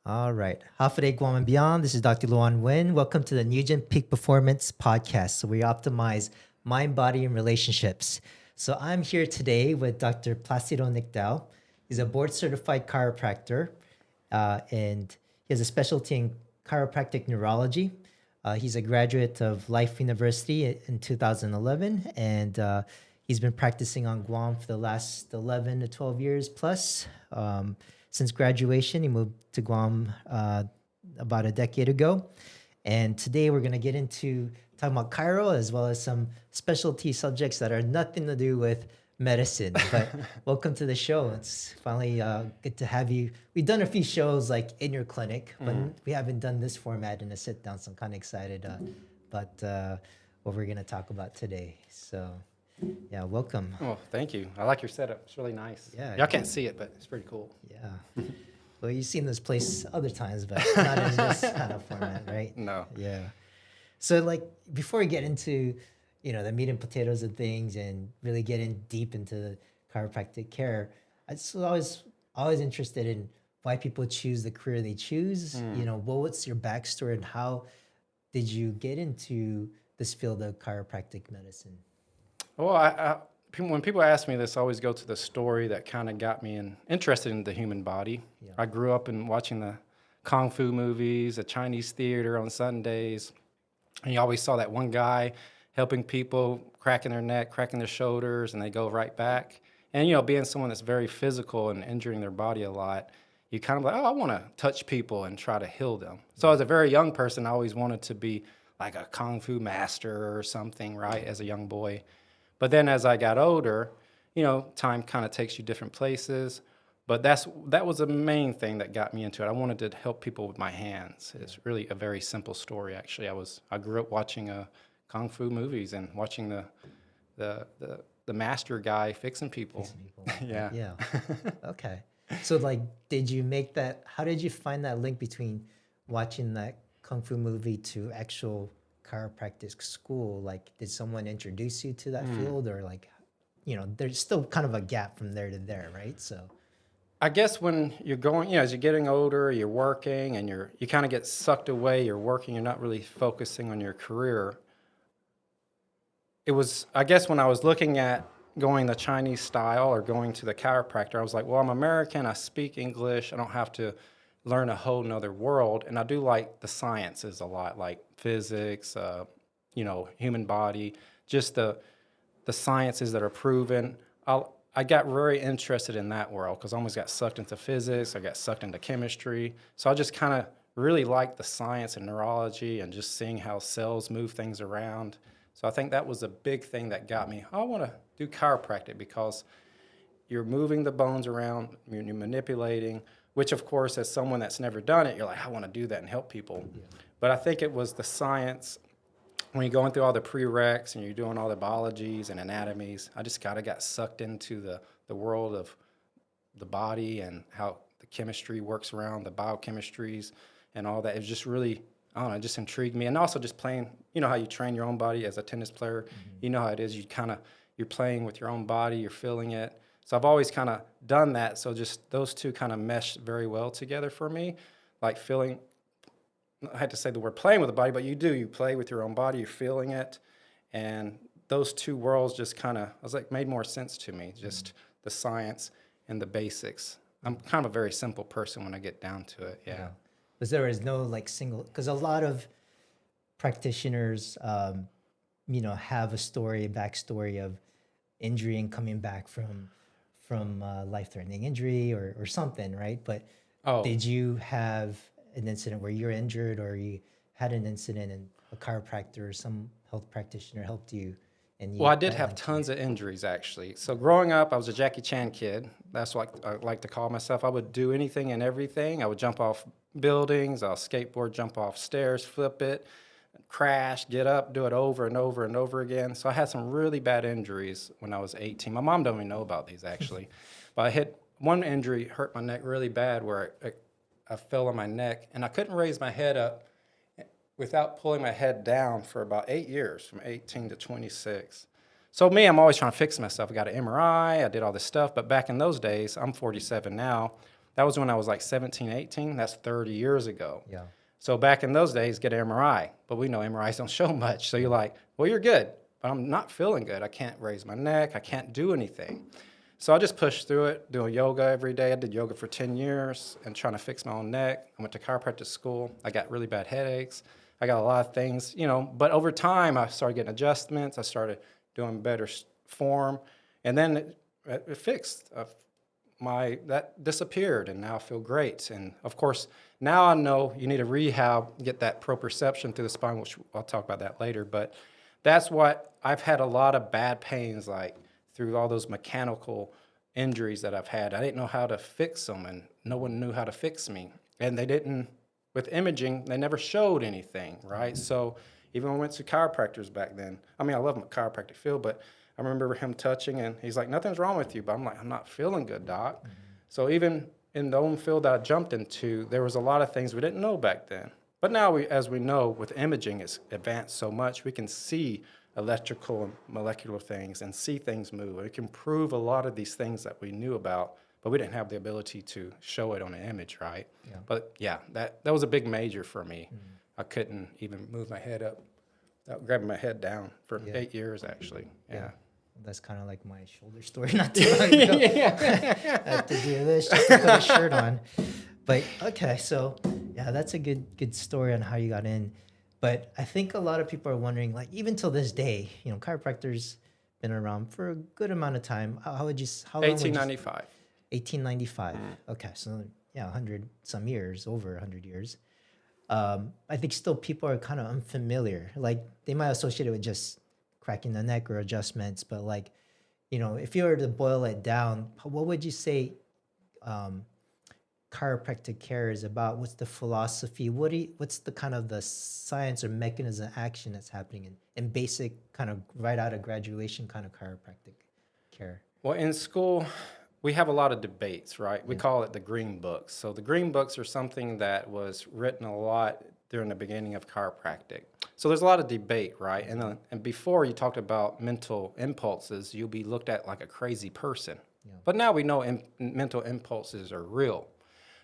All right. Half a day Guam and beyond. This is Dr. Luan Nguyen. Welcome to the Nugent Peak Performance Podcast. So we optimize mind, body, and relationships. So I'm here today with Dr. Placido Nicdao. He's a board certified chiropractor, and he has a specialty in chiropractic neurology. He's a graduate of Life University in 2011, and he's been practicing on Guam for the last 11 to 12 years plus. Since graduation, he moved to Guam about a decade ago. And today we're going to get into talking about Chiro as well as some specialty subjects that are nothing to do with medicine. But welcome to the show. It's finally good to have you. We've done a few shows like in your clinic, but we haven't done this format in a sit down. So I'm kind of excited about what we're going to talk about today. So yeah, welcome. Oh, thank you. I like your setup. It's really nice. Yeah. Y'all can't see it, but it's pretty cool. Yeah. Well, you've seen this place other times, but not in this kind of format, right? No. Yeah. So, like, before we get into, the meat and potatoes of things and really get in deep into the chiropractic care, I was always interested in why people choose the career they choose. What's your backstory and how did you get into this field of chiropractic medicine? Well, when people ask me this, I always go to the story that kind of got me interested in the human body. Yeah. I grew up in watching the kung fu movies, the Chinese theater on Sundays, and you always saw that one guy helping people, cracking their neck, cracking their shoulders, and they go right back. And, being someone that's very physical and injuring their body a lot, you kind of like, oh, I want to touch people and try to heal them. So as a very young person, I always wanted to be like a kung fu master or something, right, as a young boy. But then as I got older, time kind of takes you different places. But that was the main thing that got me into it. I wanted to help people with my hands. It's really a very simple story, actually. I grew up watching kung fu movies and watching the master guy fixing people. Yeah. Yeah. Okay. So, like, how did you find that link between watching that kung fu movie to actual chiropractic school? Like, did someone introduce you to that field, or like, there's still kind of a gap from there to there, right? So I guess when you're going, as you're getting older, you're working and you kind of get sucked away, you're working, you're not really focusing on your career. It was, I guess, when I was looking at going the Chinese style or going to the chiropractor, I was like, well, I'm American, I speak English, I don't have to learn a whole nother world. And I do like the sciences a lot, like physics, human body, just the sciences that are proven. I got very interested in that world because I almost got sucked into physics. I got sucked into chemistry. So I just kind of really liked the science and neurology and just seeing how cells move things around. So I think that was a big thing that got me. I want to do chiropractic because you're moving the bones around, you're manipulating, which of course, as someone that's never done it, you're like, I want to do that and help people. Yeah. But I think it was the science. When you're going through all the prereqs and you're doing all the biologies and anatomies, I just kind of got sucked into the world of the body and how the chemistry works around the biochemistries and all that. It was just really, I don't know, it just intrigued me. And also just playing, how you train your own body as a tennis player. You know how it is. You're playing with your own body, you're feeling it. So I've always kind of done that. So just those two kind of mesh very well together for me, like feeling. I had to say the word playing with the body, but you play with your own body, you're feeling it. And those two worlds just kind of, made more sense to me, just the science and the basics. I'm kind of a very simple person when I get down to it, yeah. Because there is no because a lot of practitioners, have a backstory of injury and coming back from life-threatening injury or something, right? But did you have an incident where you're injured or you had an incident and a chiropractor or some health practitioner helped you? Well, I did have tons of injuries, actually. So growing up, I was a Jackie Chan kid. That's what I like to call myself. I would do anything and everything. I would jump off buildings, I'll skateboard, jump off stairs, flip it, crash, get up, do it over and over and over again. So I had some really bad injuries when I was 18. My mom don't even know about these, actually. But one injury hurt my neck really bad where I fell on my neck, and I couldn't raise my head up without pulling my head down for about 8 years, from 18 to 26. So me, I'm always trying to fix myself. I got an MRI, I did all this stuff, but back in those days, I'm 47 now, That was when I was like 17, 18. That's 30 years ago. Yeah. So back in those days, get an MRI. But we know MRIs don't show much. So you're like, well, you're good, but I'm not feeling good. I can't raise my neck. I can't do anything. So I just pushed through it, doing yoga every day. I did yoga for 10 years and trying to fix my own neck. I went to chiropractic school. I got really bad headaches. I got a lot of things, but over time I started getting adjustments. I started doing better form. And then it fixed. That disappeared, and now I feel great. And of course, now I know you need to rehab, get that proprioception through the spine, which I'll talk about that later. But that's what I've had a lot of bad pains, like through all those mechanical injuries that I've had. I didn't know how to fix them, and no one knew how to fix me. And they didn't, with imaging, they never showed anything, right? So even when I went to chiropractors back then, I mean, I love my chiropractic field, but I remember him touching, and he's like, nothing's wrong with you. But I'm like, I'm not feeling good, doc. So even in the own field that I jumped into, there was a lot of things we didn't know back then. But now, as we know, with imaging, it's advanced so much, we can see electrical and molecular things and see things move. It can prove a lot of these things that we knew about, but we didn't have the ability to show it on an image, right? Yeah. But yeah, that was a big major for me. I couldn't even move my head up without grabbing my head down for 8 years, actually. Yeah. That's kind of like my shoulder story not too long ago. I had to do this just to put a shirt on. But okay, so yeah, that's a good story on how you got in. But I think a lot of people are wondering, like, even till this day, chiropractors been around for a good amount of time. How would you? How long? 1895. 1895. Okay, so yeah, 100 some years, over 100 years. I think still people are kind of unfamiliar. Like they might associate it with just cracking the neck or adjustments, but like, if you were to boil it down, what would you say chiropractic care is about? What's the philosophy? What's the kind of the science or mechanism of action that's happening in basic kind of right out of graduation kind of chiropractic care? Well, in school, we have a lot of debates, right? We call it the green books. So the green books are something that was written a lot during the beginning of chiropractic. So there's a lot of debate, right? And before you talked about mental impulses, you'll be looked at like a crazy person. Yeah. But now we know mental impulses are real.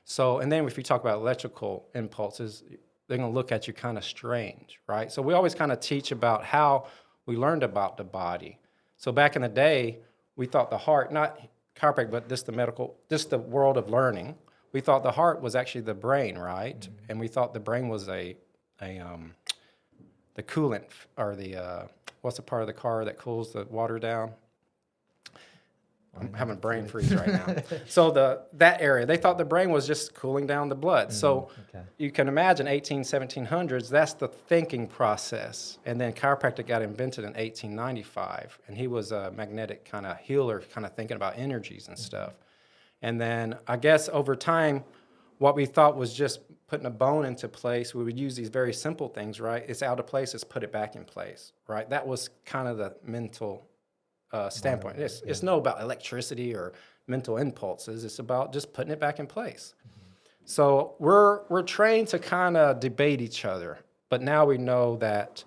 So, and then if you talk about electrical impulses, they're going to look at you kind of strange, right? So we always kind of teach about how we learned about the body. So back in the day, we thought the heart, not chiropractic, but this the world of learning. We thought the heart was actually the brain, right? Mm-hmm. And we thought the brain was the coolant, or what's the part of the car that cools the water down? I'm having a brain freeze right now. So that area, they thought the brain was just cooling down the blood. So you can imagine 1700s, that's the thinking process. And then chiropractic got invented in 1895. And he was a magnetic kind of healer, kind of thinking about energies and stuff. And then I guess over time, what we thought was just putting a bone into place, we would use these very simple things, right? It's out of place, let's put it back in place, right? That was kind of the mental standpoint. It's no about electricity or mental impulses. It's about just putting it back in place. Mm-hmm. So we're trained to kind of debate each other, but now we know that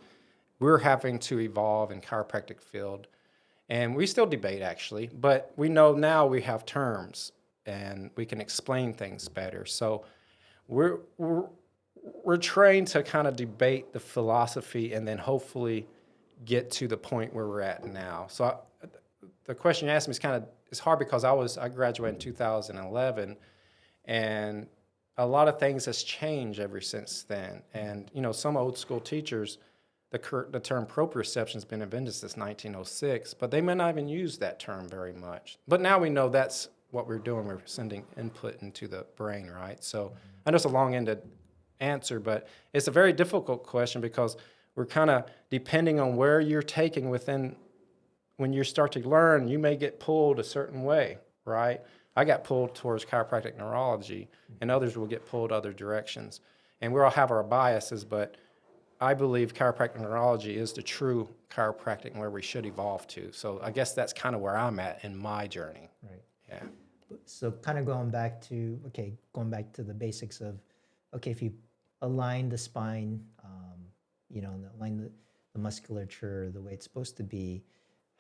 we're having to evolve in chiropractic field, and we still debate actually, but we know now we have terms and we can explain things better. So we're trained to kind of debate the philosophy and then hopefully get to the point where we're at now. So the question you asked me is hard because I graduated in 2011, and a lot of things has changed ever since then. And some old school teachers, the term proprioception has been invented since 1906, but they may not even use that term very much. But now we know that's what we're doing. We're sending input into the brain, right? So I know it's a long-ended answer, but it's a very difficult question because we're kind of depending on where you're taking within. When you start to learn, you may get pulled a certain way, right? I got pulled towards chiropractic neurology, and others will get pulled other directions. And we all have our biases, but I believe chiropractic neurology is the true chiropractic and where we should evolve to. So I guess that's kind of where I'm at in my journey. Right. Yeah. So kind of going back to the basics of, if you align the spine, align the musculature the way it's supposed to be,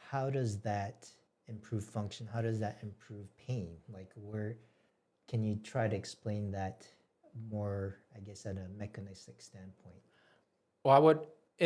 how does that improve function? How does that improve pain? Like, can you try to explain that more, I guess, at a mechanistic standpoint? Well, I would,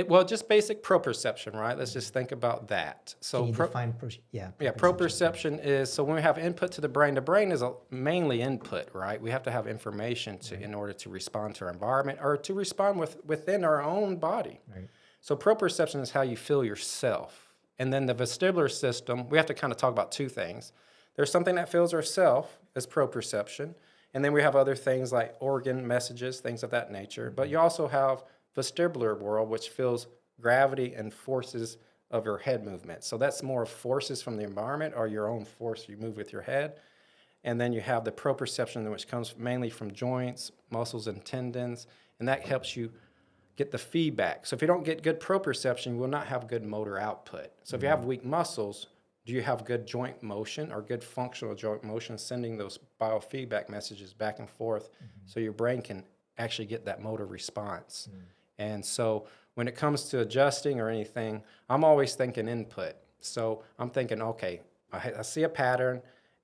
well, just basic proprioception, right? Let's just think about that. Can So you define, yeah, proprioception? proprioception is, so when we have input to the brain is mainly input, right? We have to have information in order to respond to our environment or to respond within our own body. Right. So proprioception is how you feel yourself. And then the vestibular system, we have to kind of talk about two things. There's something that feels ourself as proprioception, and then we have other things like organ messages, things of that nature. But you also have vestibular world, which feels gravity and forces of your head movement. So that's more forces from the environment or your own force you move with your head. And then you have the proprioception, which comes mainly from joints, muscles, and tendons, and that helps you get the feedback. So if you don't get good proprioception, you will not have good motor output. So if you have weak muscles, do you have good joint motion or good functional joint motion, sending those biofeedback messages back and forth so your brain can actually get that motor response? And so when it comes to adjusting or anything, I'm always thinking input. So I'm thinking, okay, I see a pattern,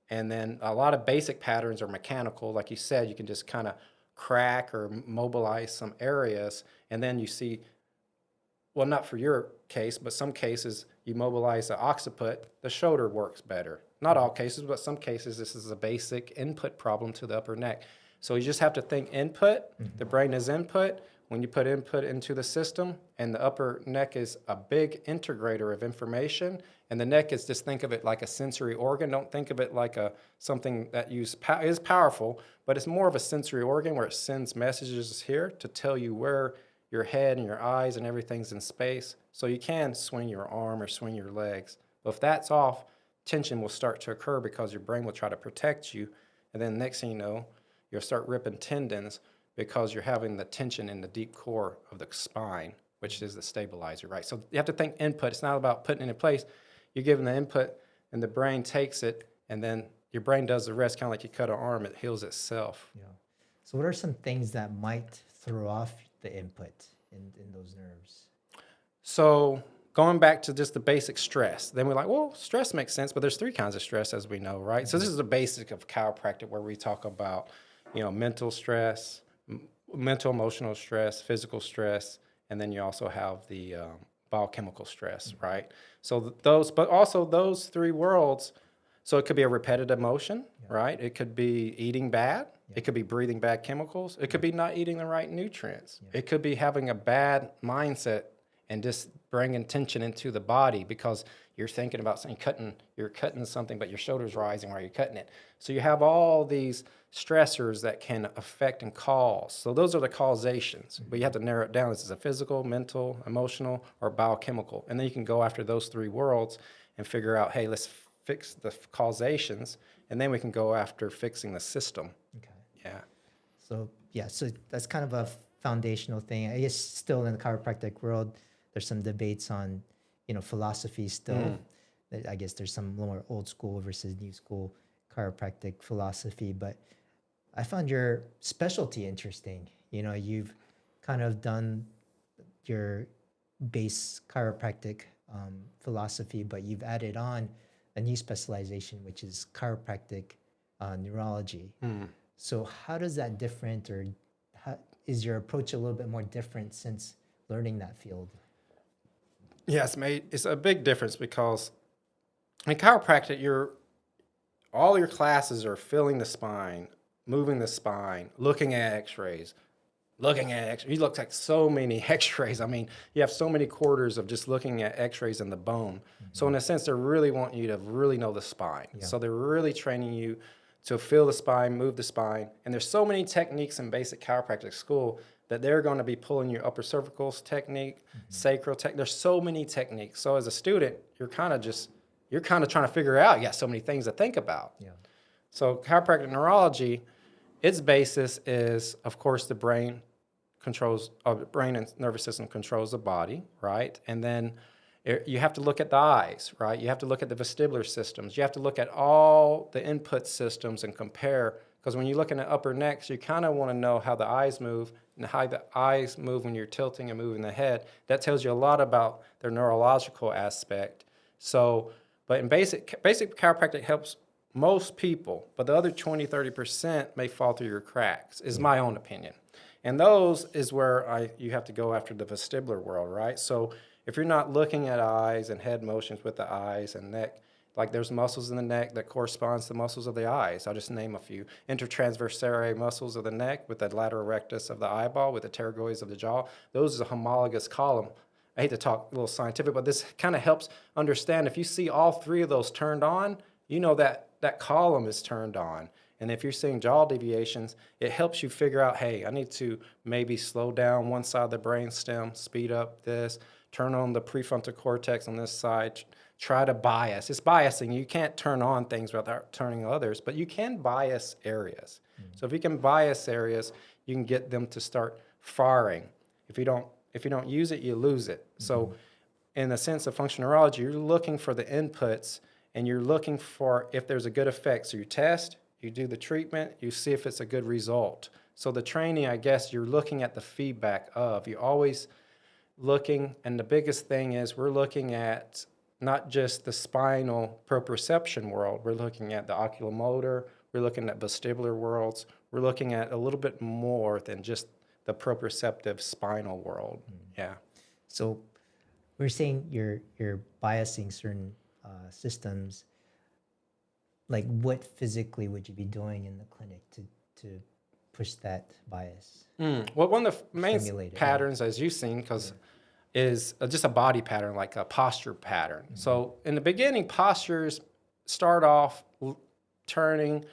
and then a lot of basic patterns are mechanical. Like you said, you can just kind of crack or mobilize some areas, and then you see, well, not for your case, but some cases you mobilize the occiput, the shoulder works better. Not all cases, but some cases this is a basic input problem to the upper neck. So you just have to think input, the brain is input. When you put input into the system, and the upper neck is a big integrator of information, and the neck is, just think of it like a sensory organ. Don't think of it like something that is powerful, but it's more of a sensory organ where it sends messages here to tell you where your head and your eyes and everything's in space. So you can swing your arm or swing your legs. But if that's off, tension will start to occur because your brain will try to protect you. And then next thing you know, you'll start ripping tendons because you're having the tension in the deep core of the spine, which is the stabilizer, right? So you have to think input. It's not about putting it in place. You're giving the input, and the brain takes it, and then your brain does the rest, kind of like you cut an arm, it heals itself. Yeah. So what are some things that might throw off the input in those nerves? So going back to just the basic stress, then we're like, well, stress makes sense, but there's three kinds of stress, as we know, right? So this is the basic of chiropractic, where we talk about, mental stress, mental, emotional stress, physical stress, and then you also have the biochemical stress, right? So but also those three worlds. So it could be a repetitive motion, right? It could be eating bad. It could be breathing bad chemicals. It could be not eating the right nutrients. It could be having a bad mindset and just bringing tension into the body because you're thinking about something, you're cutting something, but your shoulder's rising while you're cutting it. So you have all these stressors that can affect and cause. So those are the causations, but you have to narrow it down. This is a physical, mental, emotional, or biochemical. And then you can go after those three worlds and figure out, hey, let's fix the causations, and then we can go after fixing the system. Okay. Yeah. So that's kind of a foundational thing. I guess still in the chiropractic world, there's some debates on, philosophy still. I guess there's some more old school versus new school chiropractic philosophy, but I found your specialty interesting. You've kind of done your base chiropractic philosophy, but you've added on a new specialization, which is chiropractic neurology. So how does that different, or is your approach a little bit more different since learning that field? Yes, mate. It's a big difference because in chiropractic, all your classes are feeling the spine, moving the spine, looking at x-rays. You look at so many x-rays. I mean, you have so many quarters of just looking at x-rays in the bone. So in a sense, they really want you to really know the spine. Yeah. So they're really training you to feel the spine, move the spine. And there's so many techniques in basic chiropractic school that they're going to be pulling your upper cervical technique, sacral technique. There's so many techniques. So as a student, you're kind of trying to figure out, you got so many things to think about. Yeah. So chiropractic neurology, its basis is, of course, the brain and nervous system controls the body, right? And then you have to look at the eyes, right? You have to look at the vestibular systems. You have to look at all the input systems and compare, because when you look in the upper necks, you kind of want to know how the eyes move and how the eyes move when you're tilting and moving the head. That tells you a lot about their neurological aspect. So, but in basic chiropractic helps most people, but the other 20-30% may fall through your cracks, is my own opinion. And those is where you have to go after the vestibular world, right? So if you're not looking at eyes and head motions with the eyes and neck, like there's muscles in the neck that corresponds to muscles of the eyes. I'll just name a few. Intertransversarii muscles of the neck with the lateral rectus of the eyeball, with the pterygoids of the jaw. Those is a homologous column. I hate to talk a little scientific, but this kind of helps understand. If you see all three of those turned on, you know that that column is turned on. And if you're seeing jaw deviations, it helps you figure out, hey, I need to maybe slow down one side of the brainstem, speed up this, turn on the prefrontal cortex on this side, try to bias. It's biasing. You can't turn on things without turning others, but you can bias areas. So if you can bias areas, you can get them to start firing. If you don't use it, you lose it. So in the sense of functional neurology, you're looking for the inputs and you're looking for if there's a good effect. So you test, you do the treatment, you see if it's a good result. So the training, I guess, you're looking at the feedback of. You're always looking, and the biggest thing is we're looking at not just the spinal proprioception world, we're looking at the oculomotor, we're looking at vestibular worlds, we're looking at a little bit more than just the proprioceptive spinal world. Yeah. So we're saying you're biasing certain systems. Like what physically would you be doing in the clinic to push that bias? Well, one of the main Stimulate it, patterns, as you've seen, because is just a body pattern, like a posture pattern. So in the beginning, postures start off turning.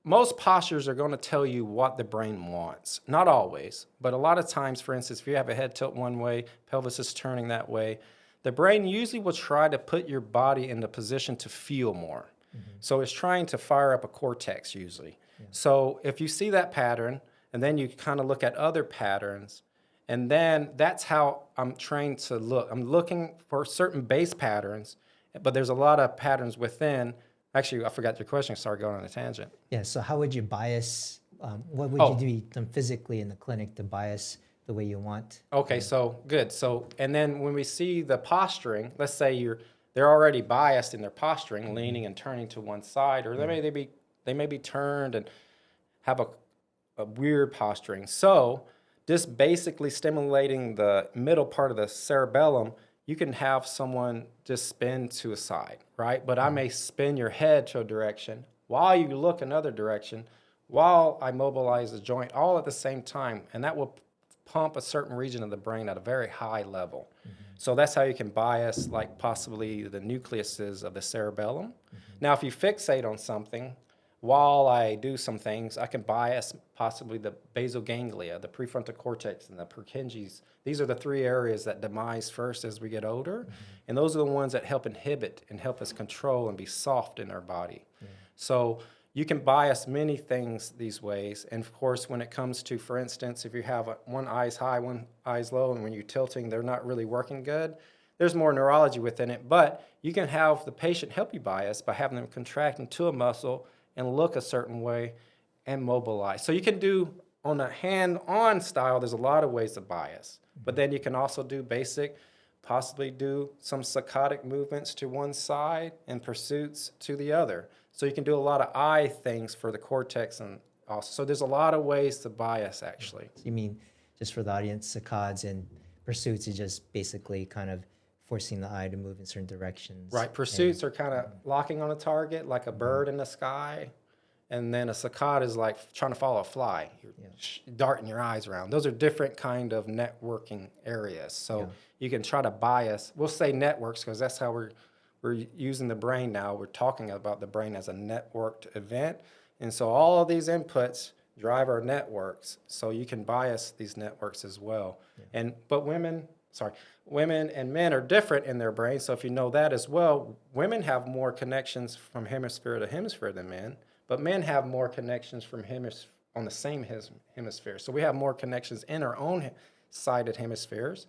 Most postures are going to tell you what the brain wants. Not always, but a lot of times, for instance, if you have a head tilt one way, pelvis is turning that way, the brain usually will try to put your body in the position to feel more. So it's trying to fire up a cortex usually. So if you see that pattern, and then you kind of look at other patterns, and then that's how I'm trained to look. I'm looking for certain base patterns, but there's a lot of patterns within. Actually, I forgot your question. Sorry, going on a tangent. Yeah. So how would you bias? What would you do physically in the clinic to bias the way you want? Okay, so good. So, and then when we see the posturing, let's say they're already biased in their posturing, leaning and turning to one side, or they may be turned and have a weird posturing. So just basically stimulating the middle part of the cerebellum, you can have someone just spin to a side, right? But I may spin your head to a direction while you look another direction, while I mobilize the joint, all at the same time. And that will pump a certain region of the brain at a very high level. So that's how you can bias, like possibly the nucleuses of the cerebellum. Now, if you fixate on something, while I do some things, I can bias possibly the basal ganglia, the prefrontal cortex, and the Purkinje's. These are the three areas that demise first as we get older. And those are the ones that help inhibit and help us control and be soft in our body. So you can bias many things these ways. And of course, when it comes to, for instance, if you have one eye's high, one eye's low, and when you're tilting, they're not really working good, there's more neurology within it. But you can have the patient help you bias by having them contract into a muscle and look a certain way and mobilize. So you can do on a hand-on style, there's a lot of ways to bias. But then you can also do basic, possibly do some saccadic movements to one side and pursuits to the other. So you can do a lot of eye things for the cortex and also. So there's a lot of ways to bias actually. So you mean, just for the audience, saccades and pursuits is just basically kind of forcing the eye to move in certain directions. Right, pursuits are kind of locking on a target like a bird in the sky. And then a saccade is like trying to follow a fly. You're darting your eyes around. Those are different kind of networking areas. So you can try to bias. We'll say networks because that's how we're using the brain now. We're talking about the brain as a networked event. And so all of these inputs drive our networks. So you can bias these networks as well. But women and men are different in their brain. So if you know that as well, women have more connections from hemisphere to hemisphere than men. But men have more connections from on the same hemisphere. So we have more connections in our own sided hemispheres.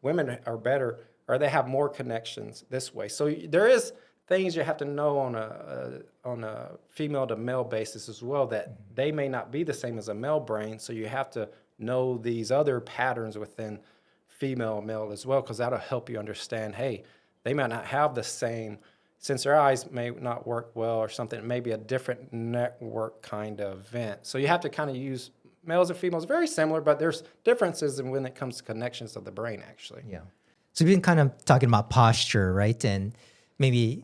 Women are better, or they have more connections this way. So there is things you have to know on a female to male basis as well, that they may not be the same as a male brain. So you have to know these other patterns within female and male as well, because that'll help you understand, hey, they might not have the same since their eyes may not work well or something, it may be a different network kind of vent. So you have to kind of use males and females, very similar, but there's differences in when it comes to connections of the brain, actually. Yeah. So we've been kind of talking about posture, right? And maybe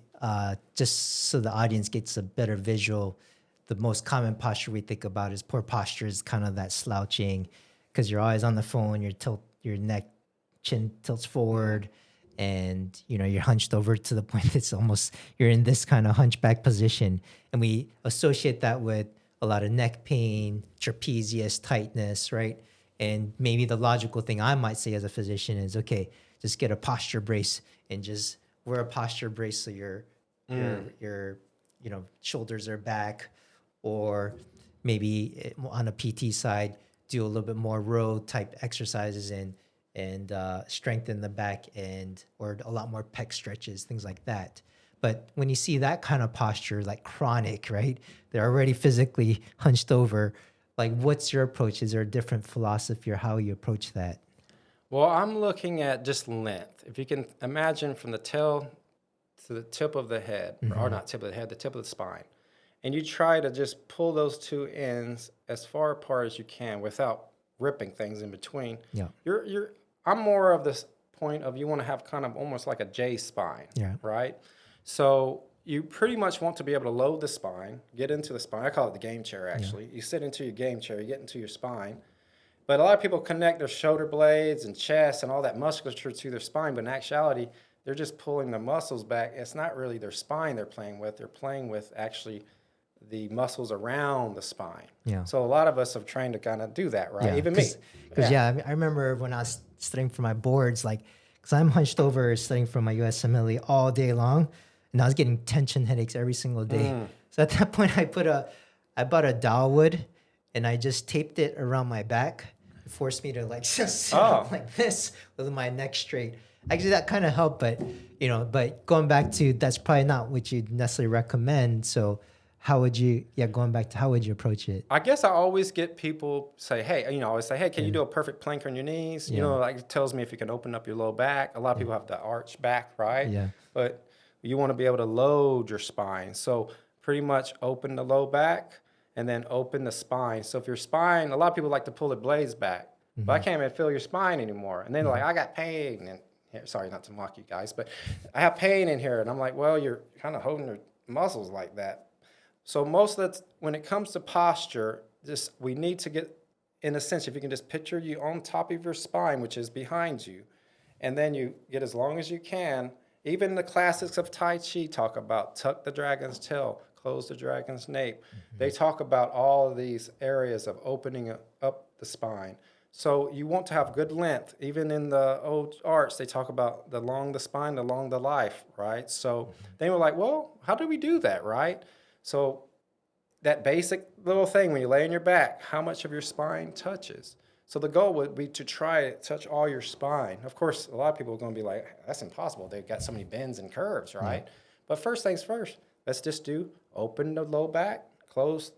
just so the audience gets a better visual, the most common posture we think about is poor posture is kind of that slouching because you're always on the phone, your neck, chin tilts forward, and you're hunched over to the point that's almost you're in this kind of hunchback position. And we associate that with a lot of neck pain, trapezius tightness, right? And maybe the logical thing I might say as a physician is, okay, just get a posture brace and just wear a posture brace so your shoulders are back, or maybe on a PT side, do a little bit more row type exercises and strengthen the back end, or a lot more pec stretches, things like that. But when you see that kind of posture, like chronic, right? They're already physically hunched over. Like, what's your approach? Is there a different philosophy or how you approach that? Well, I'm looking at just length. If you can imagine from the tail to the tip of the head, or not tip of the head, the tip of the spine, and you try to just pull those two ends as far apart as you can without ripping things in between. Yeah. I'm more of this point of you want to have kind of almost like a J spine, Yeah. right? So you pretty much want to be able to load the spine, get into the spine. I call it the game chair, actually. You sit into your game chair, you get into your spine. But a lot of people connect their shoulder blades and chest and all that musculature to their spine, but in actuality, they're just pulling the muscles back. It's not really their spine they're playing with. They're playing with actually the muscles around the spine. Yeah. So a lot of us have trained to kind of do that, right? Even me. Because I remember when I was studying for my boards, like, because I'm hunched over studying for my USMLE all day long, and I was getting tension headaches every single day. So at that point, I bought a dowel wood, and I just taped it around my back. It forced me to like just sit up like this with my neck straight. Actually, that kind of helped, but going back to that's probably not what you'd necessarily recommend. So how would you approach it? I guess I always get people say, hey, I always say, hey, can you do a perfect plank on your knees? Like it tells me if you can open up your low back. A lot of people have the arch back, right? Yeah. But you want to be able to load your spine. So pretty much open the low back and then open the spine. So if your spine, a lot of people like to pull the blades back, but I can't even feel your spine anymore. And then like, I got pain. And here, sorry, not to mock you guys, but I have pain in here. And I'm like, well, you're kind of holding your muscles like that. So when it comes to posture, we need to get, in a sense, if you can just picture you on top of your spine, which is behind you, and then you get as long as you can. Even the classics of Tai Chi talk about tuck the dragon's tail, close the dragon's nape. They talk about all of these areas of opening up the spine. So you want to have good length. Even in the old arts, they talk about along the spine, along the life, right? So they were like, well, how do we do that, right? So that basic little thing, when you lay on your back, how much of your spine touches? So the goal would be to try to touch all your spine. Of course, a lot of people are going to be like, that's impossible. They've got so many bends and curves, right? But first things first, let's just open the low back, close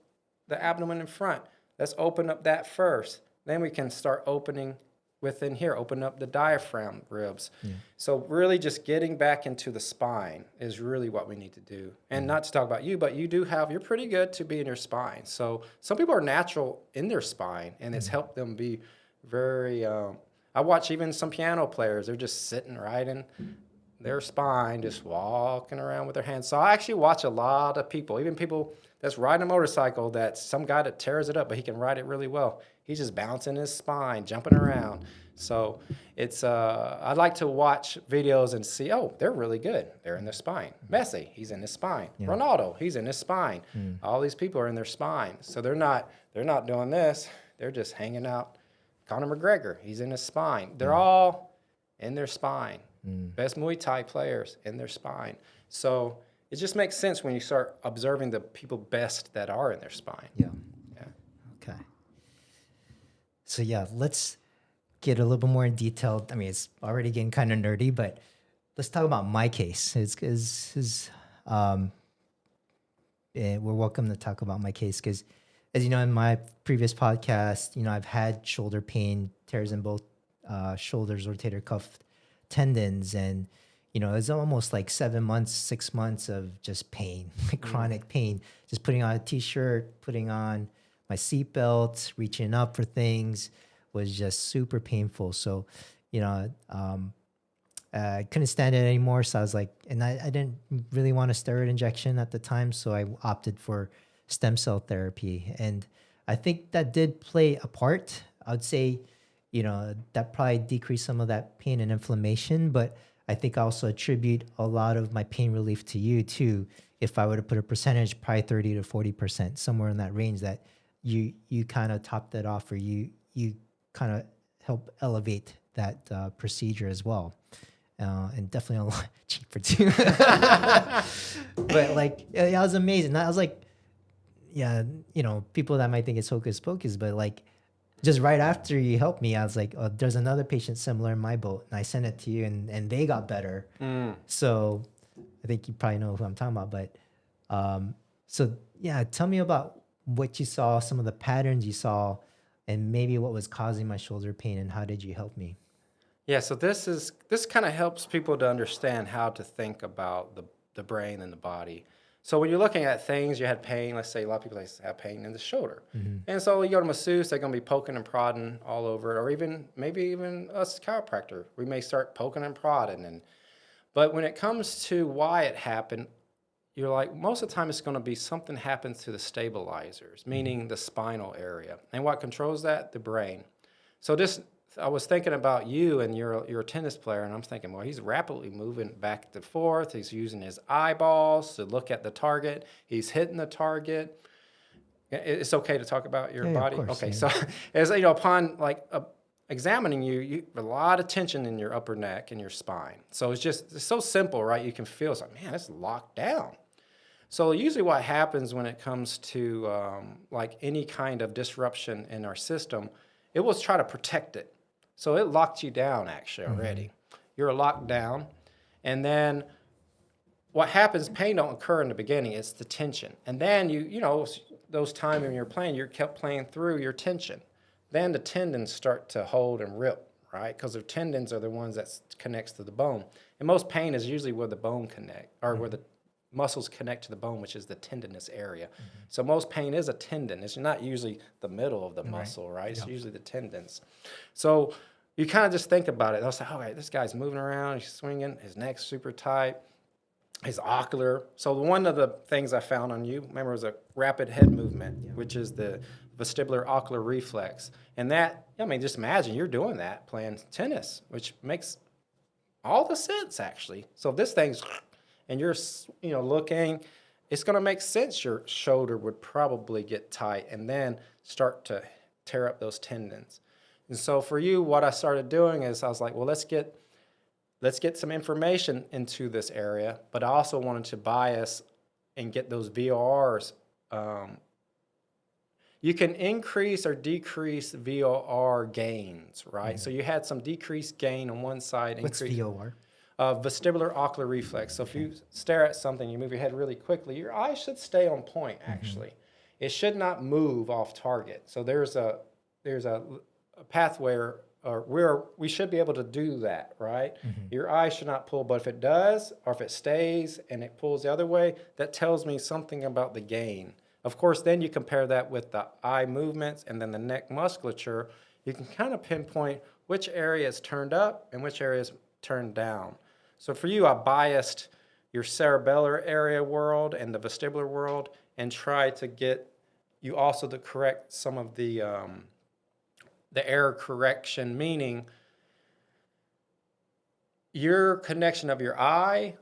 the abdomen in front. Let's open up that first. Then we can start opening within here, open up the diaphragm ribs. So really just getting back into the spine is really what we need to do. And not to talk about you, but you're pretty good to be in your spine. So some people are natural in their spine, and it's helped them be very, I watch even some piano players, they're just sitting right in their spine, just walking around with their hands. So I actually watch a lot of people, even people that's riding a motorcycle, that's some guy that tears it up, but he can ride it really well. He's just bouncing his spine, jumping around. So it's, I like to watch videos and see, oh, they're really good. They're in their spine. Messi, he's in his spine. Ronaldo, he's in his spine. All these people are in their spine. So they're not doing this. They're just hanging out. Conor McGregor, he's in his spine. They're all in their spine. Best Muay Thai players in their spine. So it just makes sense when you start observing the people best that are in their spine. Yeah. Okay. So let's get a little bit more in detail. I mean, it's already getting kind of nerdy, but let's talk about my case. We're welcome to talk about my case because, as you know, in my previous podcast, I've had shoulder pain, tears in both shoulders, rotator cuff tendons, and it's almost like 7 months, 6 months of just pain, like chronic pain. Just putting on a t-shirt, putting on my seatbelt, reaching up for things was just super painful. So, I couldn't stand it anymore. So I was like, and I didn't really want a steroid injection at the time. So I opted for stem cell therapy. And I think that did play a part. I would say, that probably decreased some of that pain and inflammation. But I think I also attribute a lot of my pain relief to you too. If I were to put a percentage, probably 30 to 40%, somewhere in that range, that you kind of topped that off, or you kind of help elevate that procedure as well. And definitely a lot cheaper too. But like, it was amazing. I was like, yeah, people that might think it's hocus pocus, but like, just right after you helped me, I was like, oh, there's another patient similar in my boat, and I sent it to you, and they got better. So I think you probably know who I'm talking about. But so yeah, tell me about what you saw, some of the patterns you saw, and maybe what was causing my shoulder pain, and how did you help me? Yeah, so this kind of helps people to understand how to think about the brain and the body. So when you're looking at things, you had pain. Let's say a lot of people have pain in the shoulder, and so you go to masseuse, they're going to be poking and prodding all over it, or maybe even us chiropractor, we may start poking and prodding. But when it comes to why it happened, you're like, most of the time it's going to be something happens to the stabilizers, meaning the spinal area, and what controls that? The brain. So I was thinking about you, and you're a tennis player, and I'm thinking, well, he's rapidly moving back and forth. He's using his eyeballs to look at the target. He's hitting the target. It's okay to talk about your body? Of course, Okay, yeah. so as upon examining you have a lot of tension in your upper neck and your spine. So it's so simple, right? You can feel, it's like, man, it's locked down. So usually what happens when it comes to like any kind of disruption in our system, it will try to protect it. So it locked you down actually already. You're locked down. And then what happens, pain don't occur in the beginning, it's the tension. And then those times when you're playing, you kept playing through your tension. Then the tendons start to hold and rip, right? Because the tendons are the ones that connects to the bone. And most pain is usually where the bone connect, or where the muscles connect to the bone, which is the tendinous area. So most pain is a tendon. It's not usually the middle of the muscle, right? It's usually the tendons. So you kind of just think about it. I was like, okay, this guy's moving around, he's swinging, his neck's super tight, his ocular. So one of the things I found on you, remember, was a rapid head movement, which is the vestibular ocular reflex. And that, just imagine you're doing that playing tennis, which makes all the sense actually. So if this thing's, and you're looking, it's going to make sense your shoulder would probably get tight and then start to tear up those tendons. And so for you, what I started doing is I was like, well, let's get some information into this area, but I also wanted to bias and get those VORs. You can increase or decrease VOR gains, right? So you had some decreased gain on one side. What's VOR? Vestibular ocular reflex. So if you stare at something, you move your head really quickly, your eye should stay on point, actually. It should not move off target. So there's a pathway where we should be able to do that, right? Your eye should not pull, but if it does, or if it stays and it pulls the other way, that tells me something about the gain. Of course, then you compare that with the eye movements and then the neck musculature. You can kind of pinpoint which area is turned up and which area is turned down. So for you, I biased your cerebellar area world and the vestibular world and tried to get you also to correct some of the error correction, meaning your connection of your eye,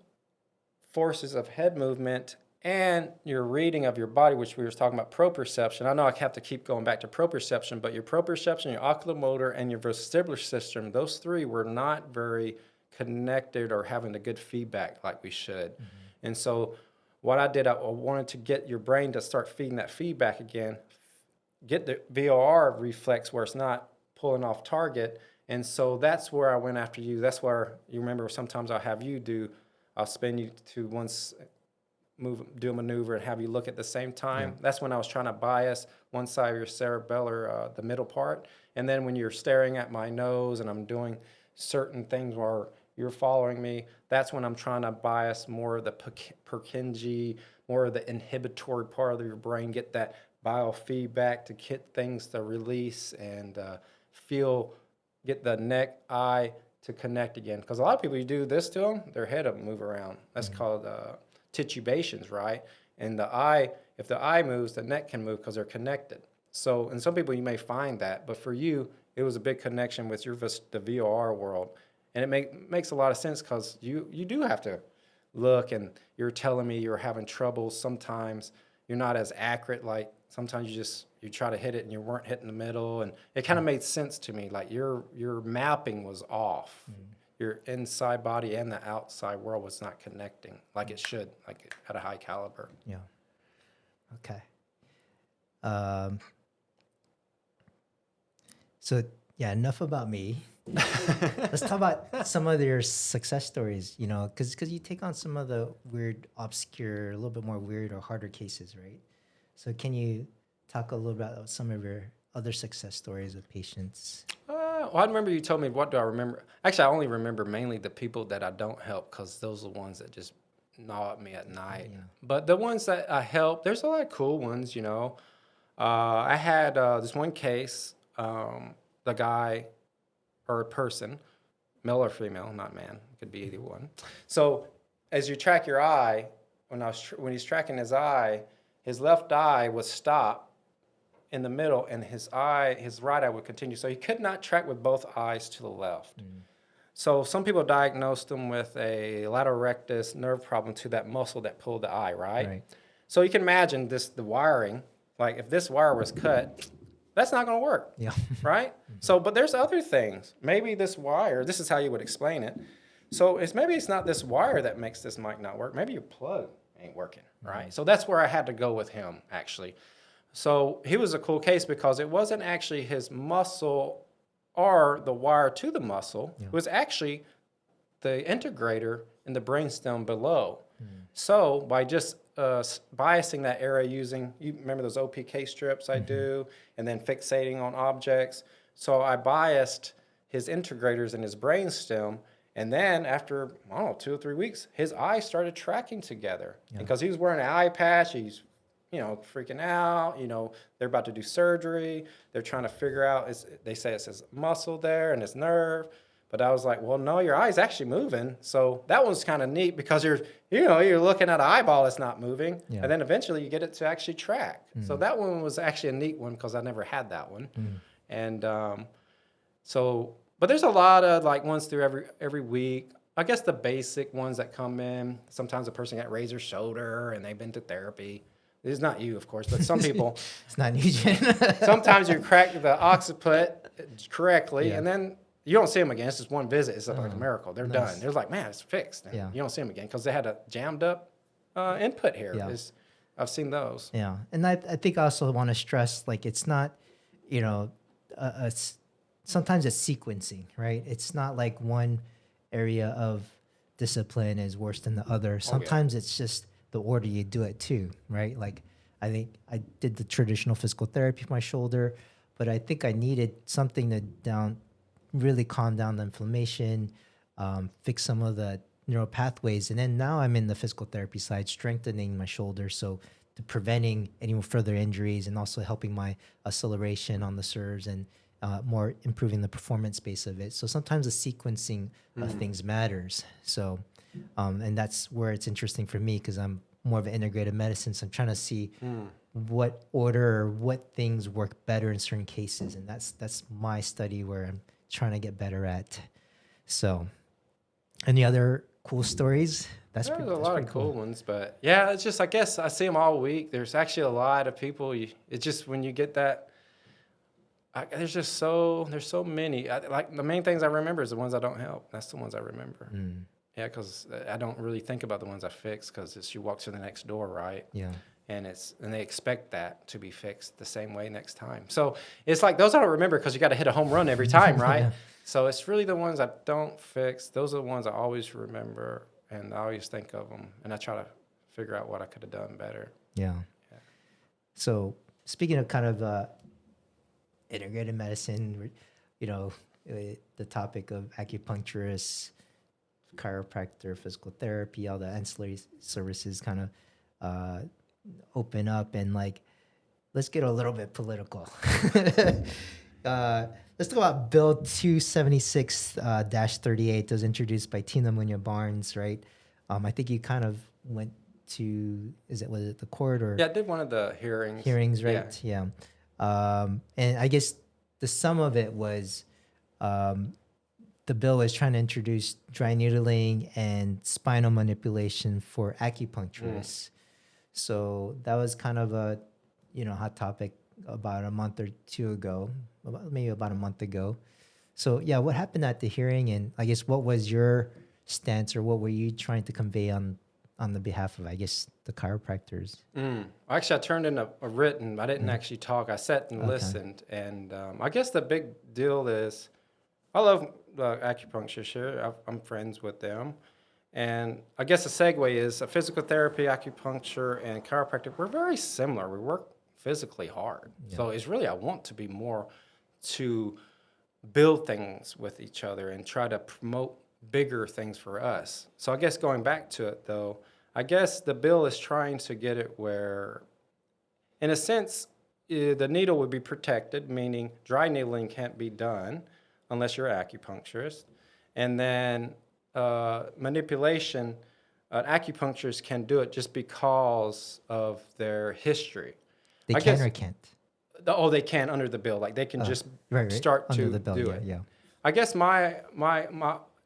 forces of head movement, and your reading of your body, which we were talking about proprioception. I know I have to keep going back to proprioception, but your proprioception, your oculomotor, and your vestibular system, those three were not very connected or having a good feedback like we should. And so what I did, I wanted to get your brain to start feeding that feedback again, get the VOR reflex where it's not pulling off target. And so that's where I went after you. That's where, you remember, sometimes I'll spin you to once, do a maneuver and have you look at the same time. That's when I was trying to bias one side of your cerebellar, the middle part. And then when you're staring at my nose and I'm doing certain things where you're following me, that's when I'm trying to bias more of the Purkinje, more of the inhibitory part of your brain, get that biofeedback to get things to release and get the neck, eye to connect again. Because a lot of people, you do this to them, their head will move around. That's called titubations, right? And the eye, if the eye moves, the neck can move because they're connected. So, and some people you may find that, but for you, it was a big connection with the VOR world. And it makes a lot of sense because you do have to look, and you're telling me you're having trouble. Sometimes you're not as accurate. Like sometimes you try to hit it and you weren't hitting the middle. And it kind of made sense to me. Like your mapping was off. Your inside body and the outside world was not connecting like it should, like at a high caliber. Yeah. Okay. So yeah, enough about me. Let's talk about some of your success stories, you know, because you take on some of the weird, obscure, a little bit more weird or harder cases, right? So can you talk a little about some of your other success stories with patients? Well, I remember you told me, what do I remember? Actually, I only remember mainly the people that I don't help because those are the ones that just gnaw at me at night. Yeah. But the ones that I help, there's a lot of cool ones, you know. I had this one case, the guy or a person, male or female, not man, it could be either one. So as you track your eye, when he's tracking his eye, his left eye would stop in the middle, and his right eye would continue. So he could not track with both eyes to the left. So some people diagnosed him with a lateral rectus nerve problem to that muscle that pulled the eye, right? So you can imagine the wiring, like if this wire was cut, that's not going to work, right? So, but there's other things. Maybe this wire, this is how you would explain it. So maybe it's not this wire that makes this mic not work. Maybe your plug ain't working, right? So that's where I had to go with him, actually. So he was a cool case because it wasn't actually his muscle or the wire to the muscle. It was actually the integrator in the brainstem below. So by just biasing that area using, you remember those OPK strips I do, and then fixating on objects. So I biased his integrators in his brainstem, and then after, I don't know, 2 or 3 weeks, his eyes started tracking together. Because he was wearing an eye patch, he's, you know, freaking out, you know, they're about to do surgery. They're trying to figure out, they say it's his muscle there and his nerve. But I was like, well, no, your eye's actually moving. So that one's kind of neat because you're looking at an eyeball that's not moving. And then eventually you get it to actually track. So that one was actually a neat one because I never had that one. And but there's a lot of like ones through every week. I guess the basic ones that come in, sometimes a person got raised their shoulder and they've been to therapy. It's not you, of course, but some people. It's not you, Jen. Sometimes you crack the occiput correctly, and then you don't see them again. It's just one visit. It's like a miracle. They're done. They're like, man, it's fixed. And you don't see them again because they had a jammed up input here. I've seen those. Yeah. And I think I also want to stress, like, it's not, you know, sometimes it's sequencing, right? It's not like one area of discipline is worse than the other. Sometimes it's just the order you do it too, right? Like, I think I did the traditional physical therapy for my shoulder, but I think I needed something to really calm down the inflammation, fix some of the neural pathways. And then now I'm in the physical therapy side, strengthening my shoulder. So preventing any further injuries and also helping my acceleration on the serves and more improving the performance base of it. So sometimes the sequencing of things matters. So, and that's where it's interesting for me because I'm more of an integrated medicine. So I'm trying to see what order or what things work better in certain cases. And that's my study where I'm trying to get better at. So any other cool stories? There's a lot of cool ones, but yeah, it's just, I guess I see them all week. There's actually a lot of people. It's just when you get that, there's so many. Like the main things I remember is the ones I don't help. That's the ones I remember. Yeah, because I don't really think about the ones I fix because you walk to the next door, right? Yeah. And they expect that to be fixed the same way next time. So it's like those I don't remember because you got to hit a home run every time, right? So it's really the ones I don't fix. Those are the ones I always remember, and I always think of them, and I try to figure out what I could have done better. Yeah. So speaking of kind of integrated medicine, you know, the topic of acupuncturists, chiropractor, physical therapy, all the ancillary services kind of open up, and like, let's get a little bit political. uh, let's talk about Bill 276 38. That was introduced by Tina Munoz Barnes, right? I think you kind of went to, was it the court or Yeah, I did one of the hearings. hearings, right? Yeah. And I guess the sum of it was the bill was trying to introduce dry needling and spinal manipulation for acupuncturists. So that was kind of a, hot topic about a month or two ago, maybe about a month ago. So yeah, what happened at the hearing, and I guess what was your stance, or what were you trying to convey on the behalf of, I guess, the chiropractors? Actually, I turned in a written. I didn't actually talk. I sat and listened, and I guess the big deal is, I love acupuncture. Sure, I'm friends with them, and I guess the segue is physical therapy, acupuncture, and chiropractic. We're very similar. We work physically hard, so it's really, I want to be more to build things with each other and try to promote bigger things for us. So I guess going back to it though, I guess the bill is trying to get it where, in a sense, the needle would be protected, meaning dry needling can't be done unless you're an acupuncturist. And then manipulation, acupuncturists can do it just because of their history. They can or can't? Oh, they can under the bill. Like they can just right. start Under to the bill, do yeah, it. yeah. I guess my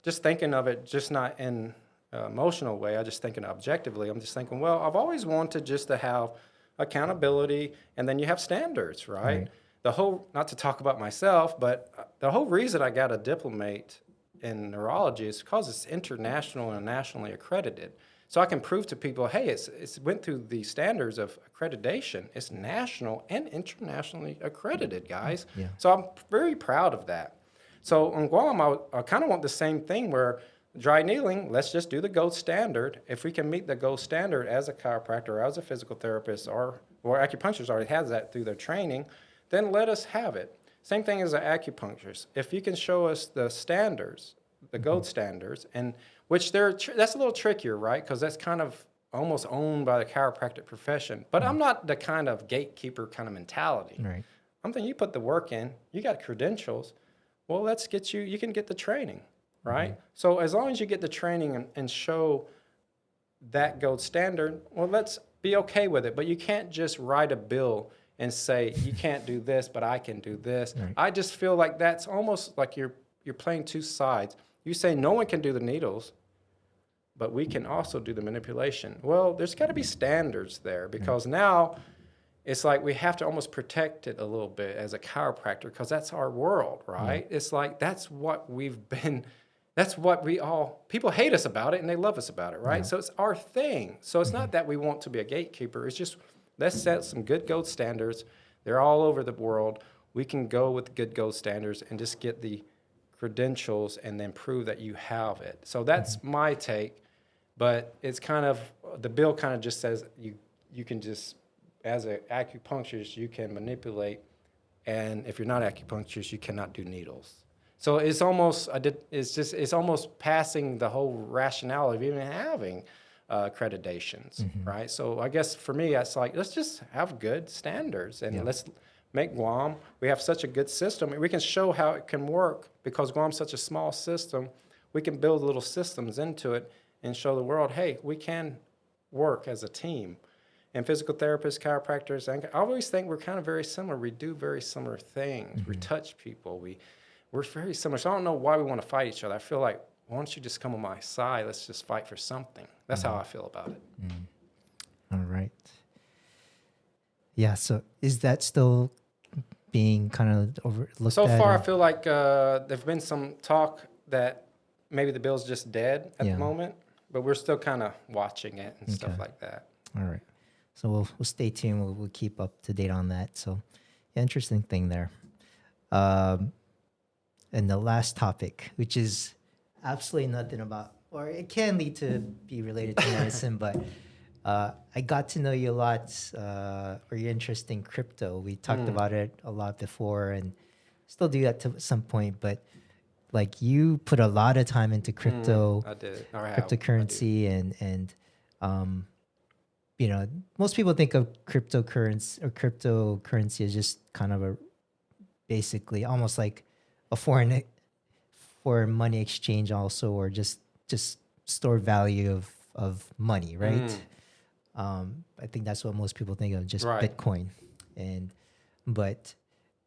just thinking of it, just not in an emotional way, I just thinking objectively, I'm just thinking, well, I've always wanted just to have accountability, and then you have standards, right? The whole, not to talk about myself, but the whole reason I got a diplomate in neurology is because it's international and nationally accredited. So I can prove to people, hey, it's went through the standards of accreditation. It's national and internationally accredited, guys. Yeah. So I'm very proud of that. So on Guam, I kind of want the same thing where dry needling, let's just do the gold standard. If we can meet the gold standard as a chiropractor or as a physical therapist, or acupuncturist already has that through their training, then let us have it. Same thing as an acupuncturist. If you can show us the standards, the gold standards, and which that's a little trickier, right? Because that's kind of almost owned by the chiropractic profession. But I'm not the kind of gatekeeper kind of mentality. Right. I'm thinking you put the work in, you got credentials. Well, let's get you can get the training, right? So as long as you get the training and show that gold standard, well, let's be okay with it. But you can't just write a bill and say, you can't do this, but I can do this. Right. I just feel like that's almost like you're playing two sides. You say no one can do the needles, but we can also do the manipulation. Well, there's got to be standards there, because now it's like we have to almost protect it a little bit as a chiropractor, because that's our world, right? It's like that's what we've been, that's what people hate us about it and they love us about it, right? So it's our thing. So it's not that we want to be a gatekeeper. It's just, let's set some good gold standards. They're all over the world. We can go with good gold standards and just get the credentials and then prove that you have it. So that's my take, but it's kind of, the bill kind of just says you can just, as an acupuncturist, you can manipulate, and if you're not acupuncturist, you cannot do needles. So it's almost, it's almost passing the whole rationale of even having accreditations, right? So I guess for me, it's like, let's just have good standards, and let's make Guam, we have such a good system, and we can show how it can work, because Guam's such a small system. We can build little systems into it and show the world, hey, we can work as a team. And physical therapists, chiropractors, and I always think we're kind of very similar. We do very similar things. We touch people. We're very similar. So I don't know why we want to fight each other. I feel like, why don't you just come on my side? Let's just fight for something. That's how I feel about it. All right. Yeah, so is that still being kind of overlooked so at? So far, I feel like there's been some talk that maybe the bill's just dead at the moment, but we're still kind of watching it and stuff like that. All right. So we'll stay tuned. We'll keep up to date on that. So, interesting thing there. And the last topic, which is absolutely nothing about, or it can lead to be related to medicine, but I got to know you a lot, or your interest in crypto. We talked about it a lot before, and still do that to some point. But like you put a lot of time into I did. Or have. I do. cryptocurrency and um, you know, most people think of cryptocurrency as just kind of a basically almost like a foreign money exchange also, or just store value of money, right? I think that's what most people think of, just Right. Bitcoin. And but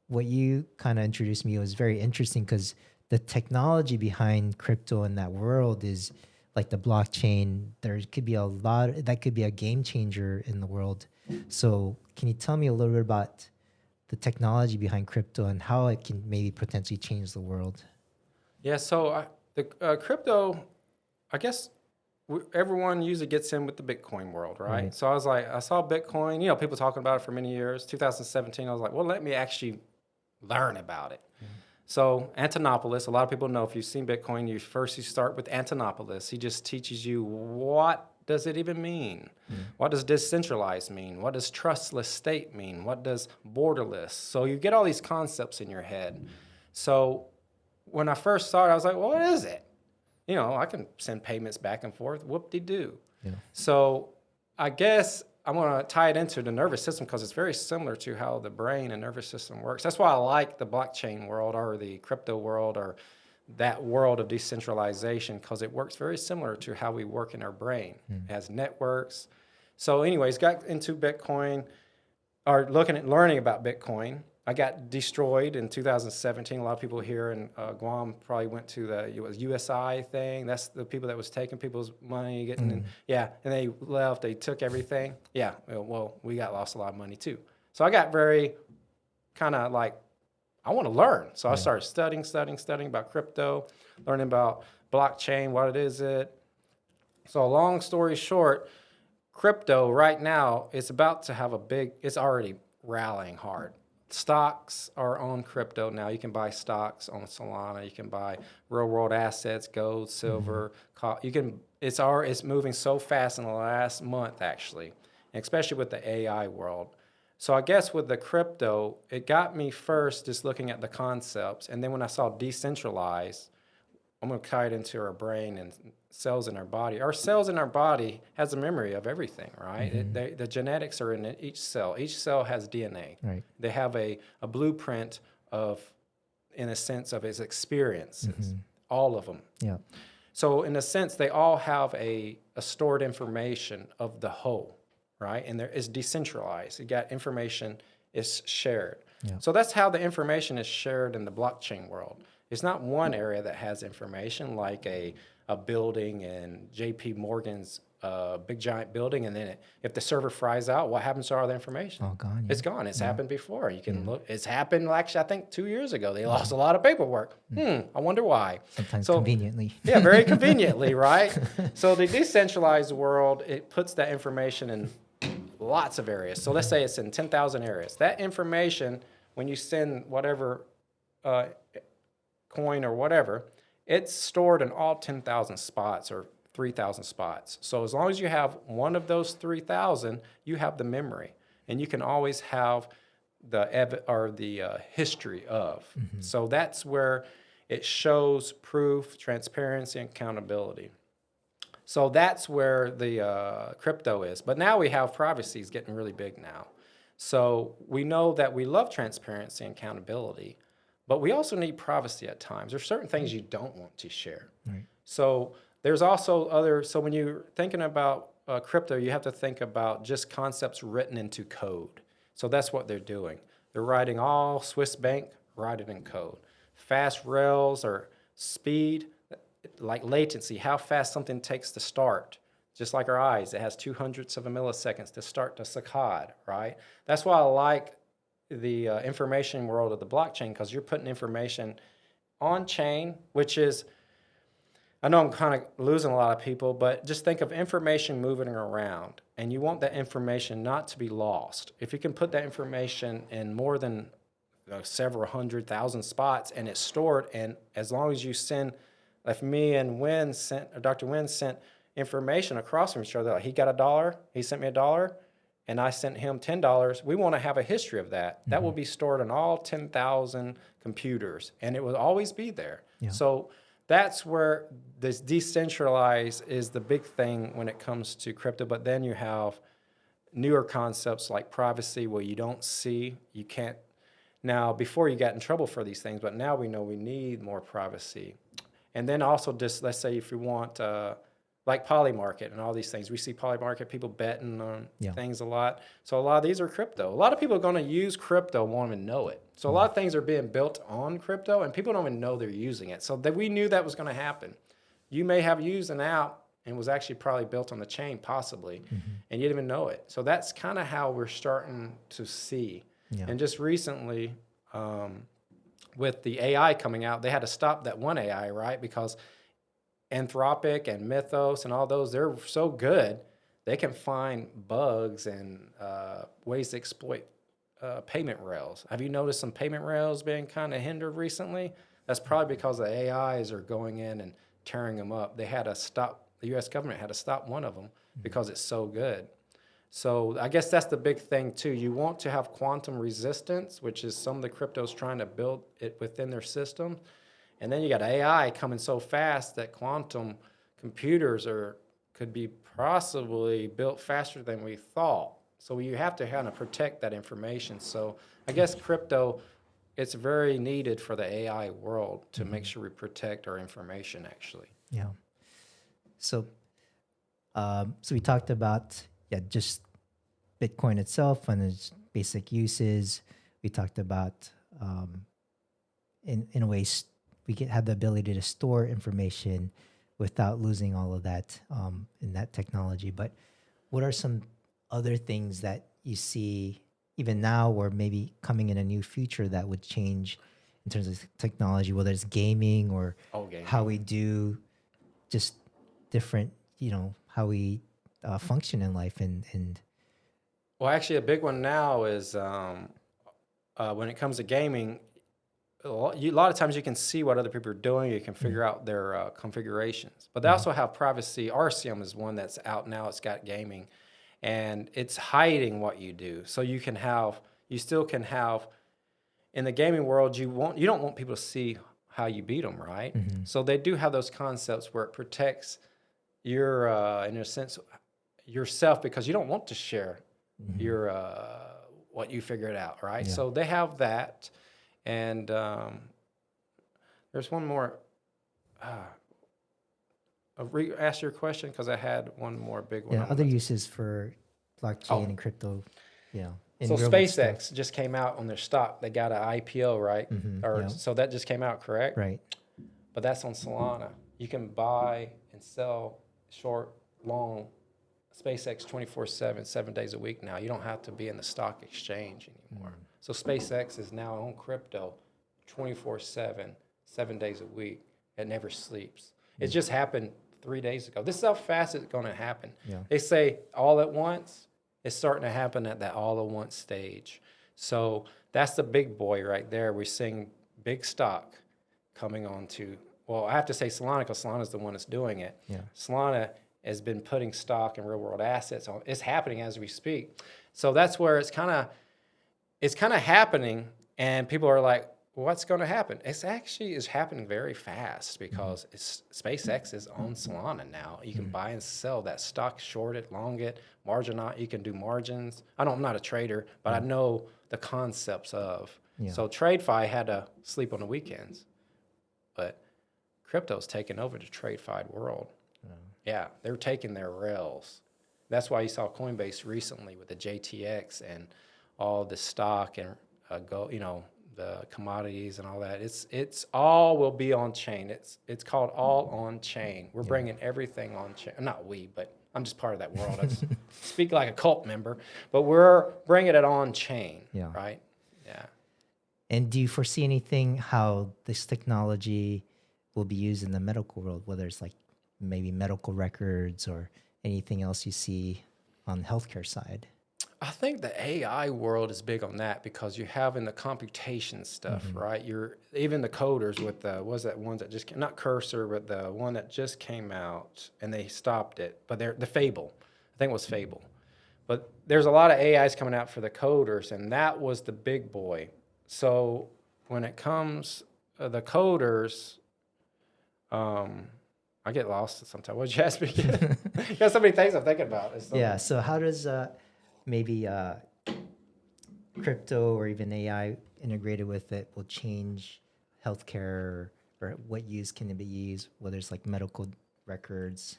what you kind of introduced me was very interesting because the technology behind crypto in that world is like the blockchain. There could be a lot that could be a game changer in the world. So can you tell me a little bit about the technology behind crypto and how it can maybe potentially change the world? Yeah. So the crypto, I guess everyone usually gets in with the Bitcoin world, right? Right. So I was like, I saw Bitcoin, people talking about it for many years. 2017, I was like, well, let me actually learn about it. So Antonopoulos, a lot of people know if you've seen Bitcoin, you start with Antonopoulos. He just teaches you what does it even mean? What does decentralized mean? What does trustless state mean? What does borderless? So you get all these concepts in your head. So when I first saw it, I was like, well, what is it? I can send payments back and forth. Whoop-de-doo. Yeah. So I guess I'm going to tie it into the nervous system because it's very similar to how the brain and nervous system works. That's why I like the blockchain world or the crypto world or that world of decentralization, because it works very similar to how we work in our brain. It has networks. So anyways, got into Bitcoin or learning about Bitcoin. I got destroyed in 2017. A lot of people here in Guam probably went to the USI thing. That's the people that was taking people's money, getting and they left. They took everything. Yeah, well, we lost a lot of money too. So I got very kind of like, I want to learn. So I started studying about crypto, learning about blockchain, what it is. So long story short, crypto right now is about to have it's already rallying hard. Stocks are on crypto now. You can buy stocks on Solana. You can buy real world assets, gold, silver. It's moving so fast in the last month, actually, and especially with the AI world. So I guess with the crypto, it got me first just looking at the concepts. And then when I saw decentralized, I'm going to tie it into our brain and cells in our body. Our cells in our body has a memory of everything, right? The genetics are in each cell. Each cell has DNA. Right. They have a blueprint in a sense of its experiences, all of them. Yeah. So in a sense, they all have a stored information of the whole, right? And it's decentralized. You got information is shared. Yeah. So that's how the information is shared in the blockchain world. It's not one area that has information like a building in J.P. Morgan's big giant building, and then if the server fries out, what happens to all the information? All gone. Yeah. It's gone. It's happened before. You can look. It's happened actually, I think 2 years ago. They lost a lot of paperwork. I wonder why. Sometimes conveniently. Yeah, very conveniently, right? So the decentralized world, it puts that information in lots of areas. So let's say it's in 10,000 areas. That information, when you send whatever coin or whatever, it's stored in all 10,000 spots or 3,000 spots. So as long as you have one of those 3,000, you have the memory, and you can always have the history of. So that's where it shows proof, transparency, and accountability. So that's where the crypto is. But now we have privacy is getting really big now. So we know that we love transparency and accountability, but we also need privacy at times. There's certain things you don't want to share. Right. So there's also so when you're thinking about crypto, you have to think about just concepts written into code. So that's what they're doing. They're writing all Swiss bank, write it in code. Fast rails or speed, like latency, how fast something takes to start. Just like our eyes, it has 200ths of a milliseconds to start to saccade, right? That's why I like the information world of the blockchain, because you're putting information on chain, which is, I know I'm kind of losing a lot of people, but just think of information moving around, and you want that information not to be lost. If you can put that information in more than several 100,000 spots and it's stored, and as long as you send, if me and Dr. Nguyen sent information across from each other, like he got $1, he sent me $1, and I sent him $10, we want to have a history of that. That will be stored on all 10,000 computers, and it will always be there. Yeah. So that's where this decentralized is the big thing when it comes to crypto. But then you have newer concepts like privacy, where you don't see, you can't. Now, before you got in trouble for these things, but now we know we need more privacy. And then also just, let's say if you want, like Polymarket and all these things, we see Polymarket, people betting on things a lot. So a lot of these are crypto. A lot of people are going to use crypto, won't even know it. So a lot of things are being built on crypto, and people don't even know they're using it. So that we knew that was going to happen. You may have used an app and was actually probably built on the chain, possibly, and you didn't even know it. So that's kind of how we're starting to see. Yeah. And just recently, with the AI coming out, they had to stop that one AI, right? Because Anthropic and Mythos and all those, they're so good, they can find bugs and ways to exploit payment rails. Have you noticed some payment rails being kind of hindered recently? That's probably because the AIs are going in and tearing them up. They had to stop, the U.S. government had to stop one of them because it's so good. So I guess that's the big thing too. You want to have quantum resistance, which is some of the cryptos trying to build it within their system. And then you got AI coming so fast that quantum computers could be possibly built faster than we thought. So you have to kind of protect that information. So I guess crypto, it's very needed for the AI world to make sure we protect our information, actually. Yeah. So we talked about just Bitcoin itself and its basic uses. We talked about in a way we have the ability to store information without losing all of that in that technology. But what are some other things that you see even now or maybe coming in a new future that would change in terms of technology, whether it's gaming or how we do just different, how we function in life and Well, actually, a big one now is when it comes to gaming, a lot of times you can see what other people are doing. You can figure out their configurations. But they also have privacy. RCM is one that's out now. It's got gaming. And it's hiding what you do. So you still can have, in the gaming world, you don't want people to see how you beat them, right? So they do have those concepts where it protects your, in a sense, yourself, because you don't want to share your what you figured out, right? Yeah. So they have that, and there's one more. Ask your question because I had one more big one. Yeah, other uses for blockchain and crypto. Yeah. So SpaceX just came out on their stock. They got an IPO, right? So that just came out, correct? Right. But that's on Solana. You can buy and sell short, long SpaceX 24/7, 7 days a week now. You don't have to be in the stock exchange anymore. So SpaceX is now on crypto 24/7, 7 days a week. It never sleeps. It just happened 3 days ago. This is how fast it's going to happen. Yeah. They say all at once. It's starting to happen at that all at once stage. So that's the big boy right there. We're seeing big stock coming on to, well, I have to say Solana because Solana is the one that's doing it. Yeah. Solana has been putting stock in real world assets on. It's happening as we speak. So that's where it's kind of happening, and people are like, what's going to happen? It's actually is happening very fast because SpaceX is on Solana now. You can buy and sell that stock, short it, long it, margin out. You can do margins. I'm not a trader, but I know the concepts of. Yeah. So TradeFi had to sleep on the weekends, but crypto's taking over the TradeFi world. Yeah, they're taking their rails. That's why you saw Coinbase recently with the JTX and all the stock and the commodities and all that. It's all will be on chain. It's called all on chain. We're bringing everything on chain. Not we, but I'm just part of that world. I just speak like a cult member, but we're bringing it on chain. Yeah. Right. Yeah. And do you foresee anything how this technology will be used in the medical world, whether it's like maybe medical records or anything else you see on the healthcare side? I think the AI world is big on that because you're having the computation stuff, right? Even the coders with the, what was that one that just came, not Cursor, but the one that just came out and they stopped it. But the Fable, I think it was Fable. But there's a lot of AIs coming out for the coders, and that was the big boy. So when it comes the coders, I get lost sometimes. What did you ask me again? You got so many things I'm thinking about. Yeah. So how does maybe crypto or even AI integrated with it will change healthcare, or what use can it be used? Whether it's like medical records.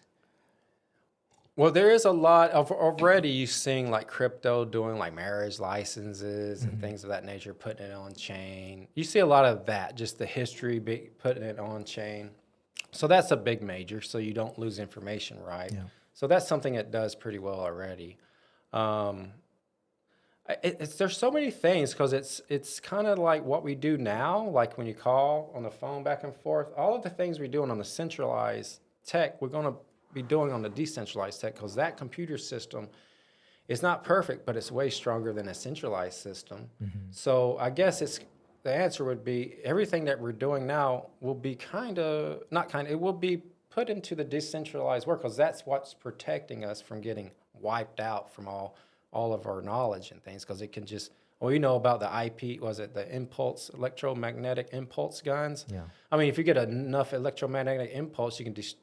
Well, there is a lot of already you seeing like crypto doing like marriage licenses and things of that nature, putting it on chain. You see a lot of that, just the history putting it on chain. So that's a big major, so you don't lose information, right? Yeah. So that's something it does pretty well already. There's so many things because it's kind of like what we do now, like when you call on the phone back and forth. All of the things we're doing on the centralized tech, we're going to be doing on the decentralized tech, because that computer system is not perfect, but it's way stronger than a centralized system. So I guess the answer would be everything that we're doing now will be it will be put into the decentralized work, because that's what's protecting us from getting wiped out from all of our knowledge and things, because it can just, we know about the IP, was it the electromagnetic impulse guns? Yeah. I mean, if you get enough electromagnetic impulse, you can just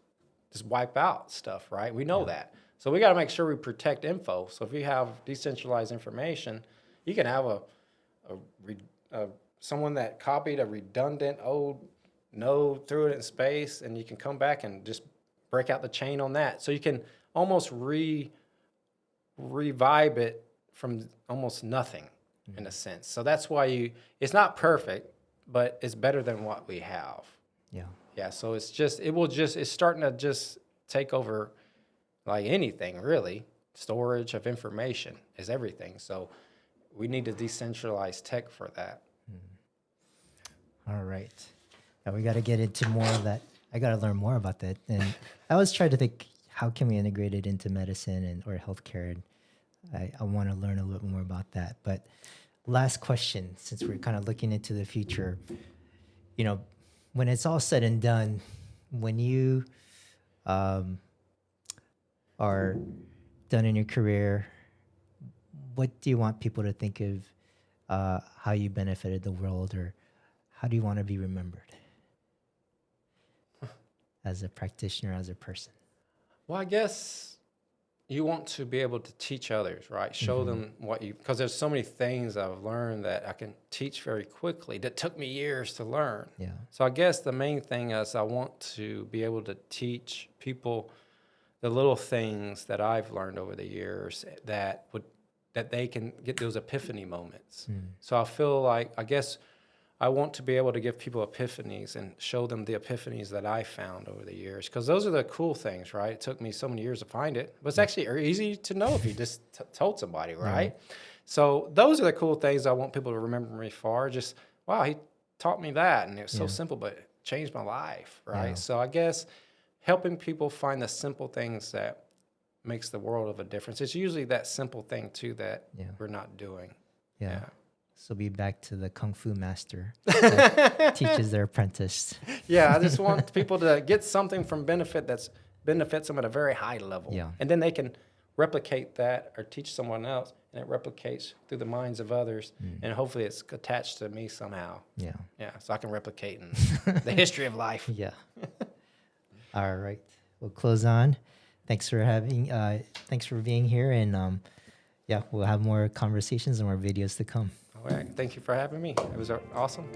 wipe out stuff, right? We know that. So we got to make sure we protect info. So if you have decentralized information, you can have someone that copied a redundant old node, threw it in space, and you can come back and just break out the chain on that. So you can almost revive it from almost nothing in a sense. So that's why it's not perfect, but it's better than what we have. Yeah. Yeah, so it's starting to just take over like anything, really. Storage of information is everything. So we need a decentralized tech for that. All right. Now we got to get into more of that. I got to learn more about that. And I always try to think, how can we integrate it into medicine or healthcare? And I want to learn a little more about that. But last question, since we're kind of looking into the future, when it's all said and done, when you are done in your career, what do you want people to think of how you benefited the world, or how do you want to be remembered as a practitioner, as a person? Well, I guess you want to be able to teach others, right? Show them because there's so many things I've learned that I can teach very quickly that took me years to learn. Yeah. So I guess the main thing is I want to be able to teach people the little things that I've learned over the years that they can get those epiphany moments. So I feel like, I guess I want to be able to give people epiphanies and show them the epiphanies that I found over the years, because those are the cool things, right? It took me so many years to find it, but it's actually easy to know if you just told somebody, right? So those are the cool things I want people to remember me for. Just, wow, he taught me that, and it was so simple, but it changed my life, right? Yeah. So I guess helping people find the simple things that makes the world of a difference. It's usually that simple thing too that we're not doing. Yeah. So be back to the Kung Fu master that teaches their apprentice. Yeah, I just want people to get something from benefits them at a very high level. Yeah. And then they can replicate that or teach someone else, and it replicates through the minds of others. And hopefully it's attached to me somehow. Yeah. Yeah, so I can replicate in the history of life. Yeah. All right. We'll close on. Thanks for being here. And we'll have more conversations and more videos to come. All right. Thank you for having me. It was awesome.